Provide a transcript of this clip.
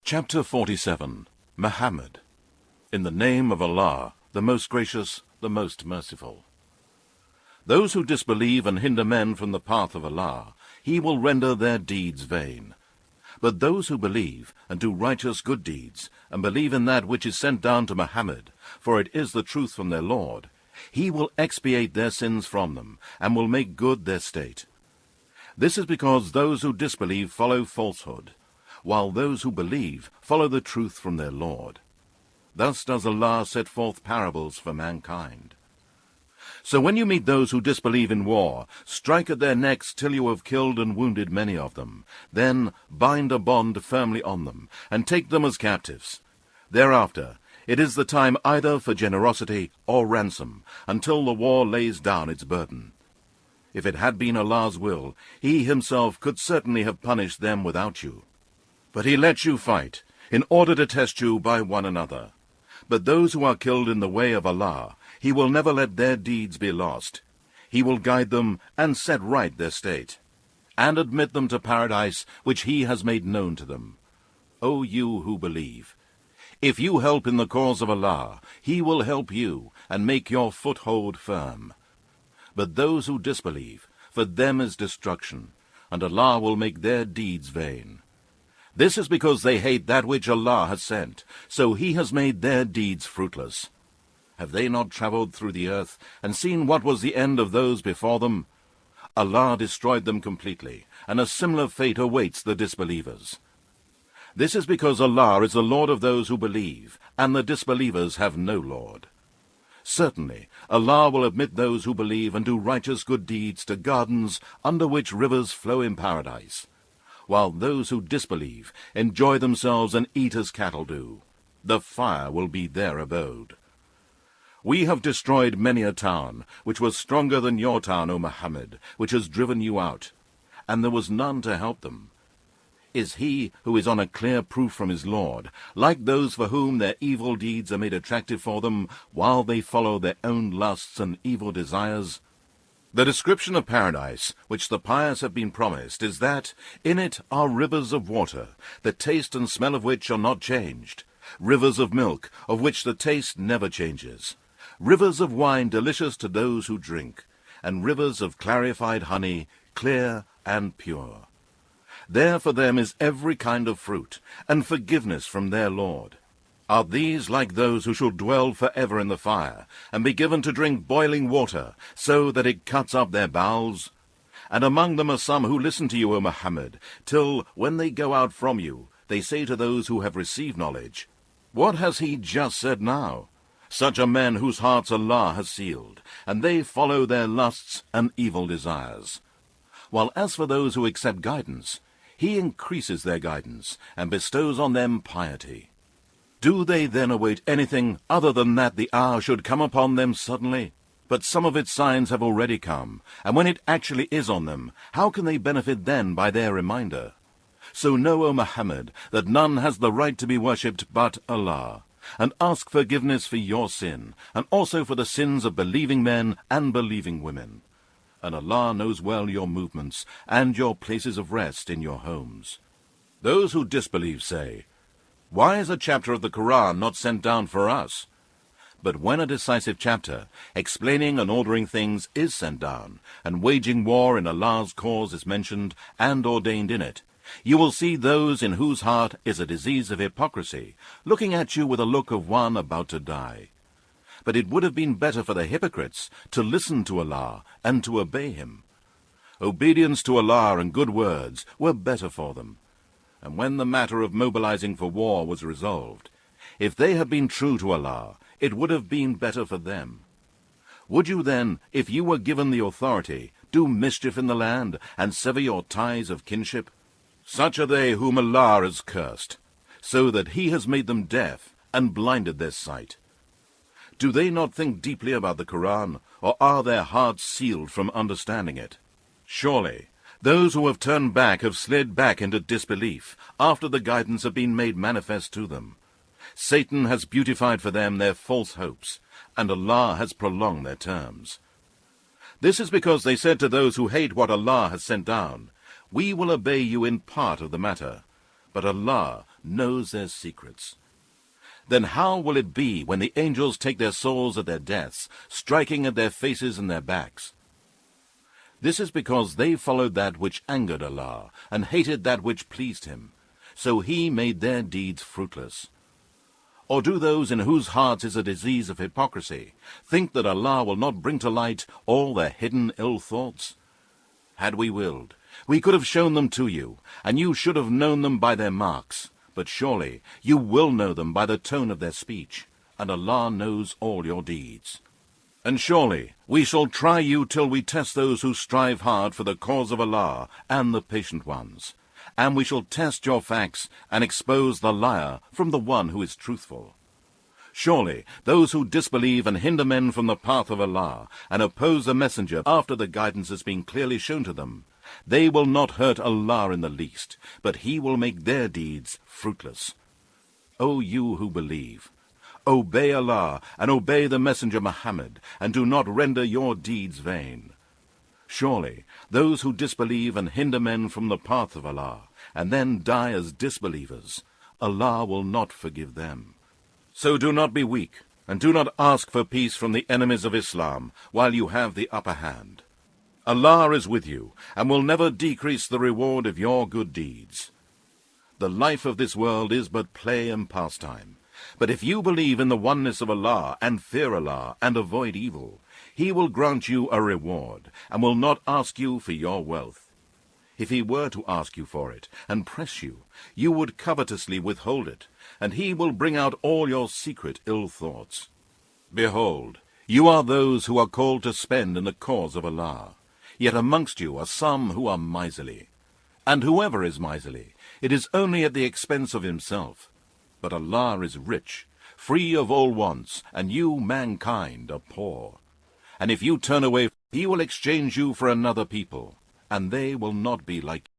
Chapter 47. Muhammad. In the name of Allah, the most gracious, the most merciful. Those who disbelieve and hinder men from the path of Allah, He will render their deeds vain. But those who believe and do righteous good deeds, and believe in that which is sent down to Muhammad, for it is the truth from their Lord, He will expiate their sins from them, and will make good their state. This is because those who disbelieve follow falsehood, while those who believe follow the truth from their Lord. Thus does Allah set forth parables for mankind. So when you meet those who disbelieve in war, strike at their necks till you have killed and wounded many of them. Then bind a bond firmly on them, and take them as captives. Thereafter, it is the time either for generosity or ransom, until the war lays down its burden. If it had been Allah's will, He Himself could certainly have punished them without you. But He lets you fight, in order to test you by one another. But those who are killed in the way of Allah, He will never let their deeds be lost. He will guide them and set right their state, and admit them to paradise which He has made known to them. O you who believe, if you help in the cause of Allah, He will help you and make your foothold firm. But those who disbelieve, for them is destruction, and Allah will make their deeds vain. This is because they hate that which Allah has sent, so He has made their deeds fruitless. Have they not travelled through the earth, and seen what was the end of those before them? Allah destroyed them completely, and a similar fate awaits the disbelievers. This is because Allah is the Lord of those who believe, and the disbelievers have no Lord. Certainly, Allah will admit those who believe and do righteous good deeds to gardens under which rivers flow in paradise, while those who disbelieve enjoy themselves and eat as cattle do. The fire will be their abode. We have destroyed many a town, which was stronger than your town, O Muhammad, which has driven you out, and there was none to help them. Is he who is on a clear proof from his Lord, like those for whom their evil deeds are made attractive for them, while they follow their own lusts and evil desires? The description of paradise, which the pious have been promised, is that in it are rivers of water, the taste and smell of which are not changed, rivers of milk, of which the taste never changes, rivers of wine delicious to those who drink, and rivers of clarified honey, clear and pure. There for them is every kind of fruit, and forgiveness from their Lord. Are these like those who shall dwell forever in the fire, and be given to drink boiling water, so that it cuts up their bowels? And among them are some who listen to you, O Muhammad, till, when they go out from you, they say to those who have received knowledge, "What has he just said now?" Such are men whose hearts Allah has sealed, and they follow their lusts and evil desires. While as for those who accept guidance, He increases their guidance, and bestows on them piety. Do they then await anything other than that the hour should come upon them suddenly? But some of its signs have already come, and when it actually is on them, how can they benefit then by their reminder? So know, O Muhammad, that none has the right to be worshipped but Allah, and ask forgiveness for your sin, and also for the sins of believing men and believing women. And Allah knows well your movements, and your places of rest in your homes. Those who disbelieve say, "Why is a chapter of the Quran not sent down for us?" But when a decisive chapter, explaining and ordering things, is sent down, and waging war in Allah's cause is mentioned and ordained in it, you will see those in whose heart is a disease of hypocrisy, looking at you with a look of one about to die. But it would have been better for the hypocrites to listen to Allah and to obey Him. Obedience to Allah and good words were better for them. And when the matter of mobilizing for war was resolved, if they had been true to Allah, it would have been better for them. Would you then, if you were given the authority, do mischief in the land, and sever your ties of kinship? Such are they whom Allah has cursed, so that He has made them deaf, and blinded their sight. Do they not think deeply about the Quran, or are their hearts sealed from understanding it? Surely, those who have turned back have slid back into disbelief, after the guidance have been made manifest to them. Satan has beautified for them their false hopes, and Allah has prolonged their terms. This is because they said to those who hate what Allah has sent down, "We will obey you in part of the matter, but Allah knows their secrets. Then how will it be when the angels take their souls at their deaths, striking at their faces and their backs? This is because they followed that which angered Allah, and hated that which pleased him, so he made their deeds fruitless. Or do those in whose hearts is a disease of hypocrisy think that Allah will not bring to light all their hidden ill thoughts? Had we willed, we could have shown them to you, and you should have known them by their marks. But surely you will know them by the tone of their speech, and Allah knows all your deeds. And surely we shall try you till we test those who strive hard for the cause of Allah and the patient ones. And we shall test your facts and expose the liar from the one who is truthful. Surely those who disbelieve and hinder men from the path of Allah and oppose the messenger after the guidance has been clearly shown to them, they will not hurt Allah in the least, but he will make their deeds fruitless. O you who believe, obey Allah and obey the messenger Muhammad, and do not render your deeds vain. Surely those who disbelieve and hinder men from the path of Allah, and then die as disbelievers, Allah will not forgive them. So do not be weak, and do not ask for peace from the enemies of Islam while you have the upper hand. Allah is with you, and will never decrease the reward of your good deeds. The life of this world is but play and pastime. But if you believe in the oneness of Allah, and fear Allah, and avoid evil, he will grant you a reward, and will not ask you for your wealth. If he were to ask you for it, and press you, you would covetously withhold it, and he will bring out all your secret ill thoughts. Behold, you are those who are called to spend in the cause of Allah. Yet amongst you are some who are miserly. And whoever is miserly, it is only at the expense of himself. But Allah is rich, free of all wants, and you, mankind, are poor. And if you turn away, he will exchange you for another people, and they will not be like